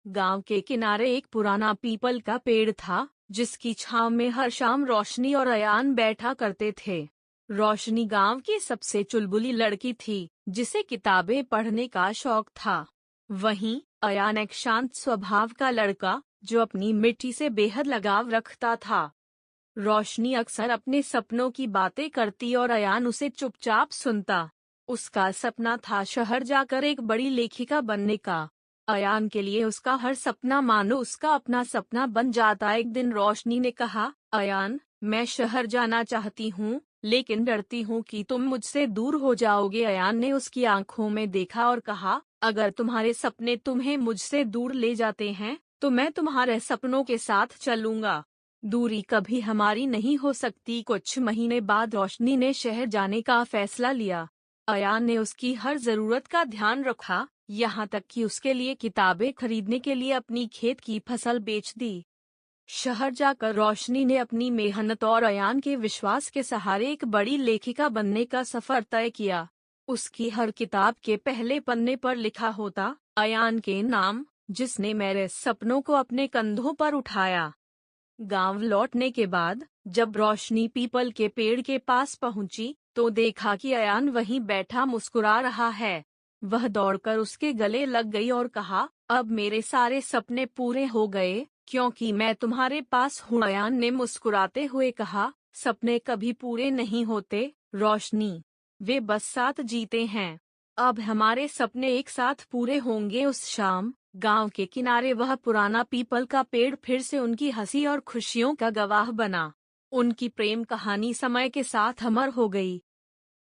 गांव के किनारे एक पुराना पीपल का पेड़ था, जिसकी छांव में हर शाम रोशनी और अयान बैठा करते थे। रोशनी गांव की सबसे चुलबुली लड़की थी, जिसे किताबें पढ़ने का शौक था। वहीं अयान एक शांत स्वभाव का लड़का, जो अपनी मिट्टी से बेहद लगाव रखता था। रोशनी अक्सर अपने सपनों की बातें करती और अयान उसे चुपचाप सुनता। उसका सपना था शहर जाकर एक बड़ी लेखिका बनने का। अयान के लिए उसका हर सपना मानो उसका अपना सपना बन जाता। एक दिन रोशनी ने कहा, अयान, मैं शहर जाना चाहती हूँ, लेकिन डरती हूँ कि तुम मुझसे दूर हो जाओगे। अयान ने उसकी आंखों में देखा और कहा, अगर तुम्हारे सपने तुम्हें मुझसे दूर ले जाते हैं, तो मैं तुम्हारे सपनों के साथ चलूंगा। दूरी कभी हमारी नहीं हो सकती। कुछ महीने बाद रोशनी ने शहर जाने का फैसला लिया। अयान ने उसकी हर जरूरत का ध्यान रखा, यहाँ तक कि उसके लिए किताबें खरीदने के लिए अपनी खेत की फसल बेच दी। शहर जाकर रोशनी ने अपनी मेहनत और अयान के विश्वास के सहारे एक बड़ी लेखिका बनने का सफर तय किया। उसकी हर किताब के पहले पन्ने पर लिखा होता, अयान के नाम, जिसने मेरे सपनों को अपने कंधों पर उठाया। गांव लौटने के बाद जब रोशनी पीपल के पेड़ के पास पहुंची, तो देखा कि अयान वहीं बैठा मुस्कुरा रहा है। वह दौड़कर उसके गले लग गई और कहा, अब मेरे सारे सपने पूरे हो गए, क्योंकि मैं तुम्हारे पास हूँ। अयान ने मुस्कुराते हुए कहा, सपने कभी पूरे नहीं होते, रोशनी, वे बस साथ जीते हैं। अब हमारे सपने एक साथ पूरे होंगे। उस शाम गांव के किनारे वह पुराना पीपल का पेड़ फिर से उनकी हंसी और खुशियों का गवाह बना। उनकी प्रेम कहानी समय के साथ अमर हो गई।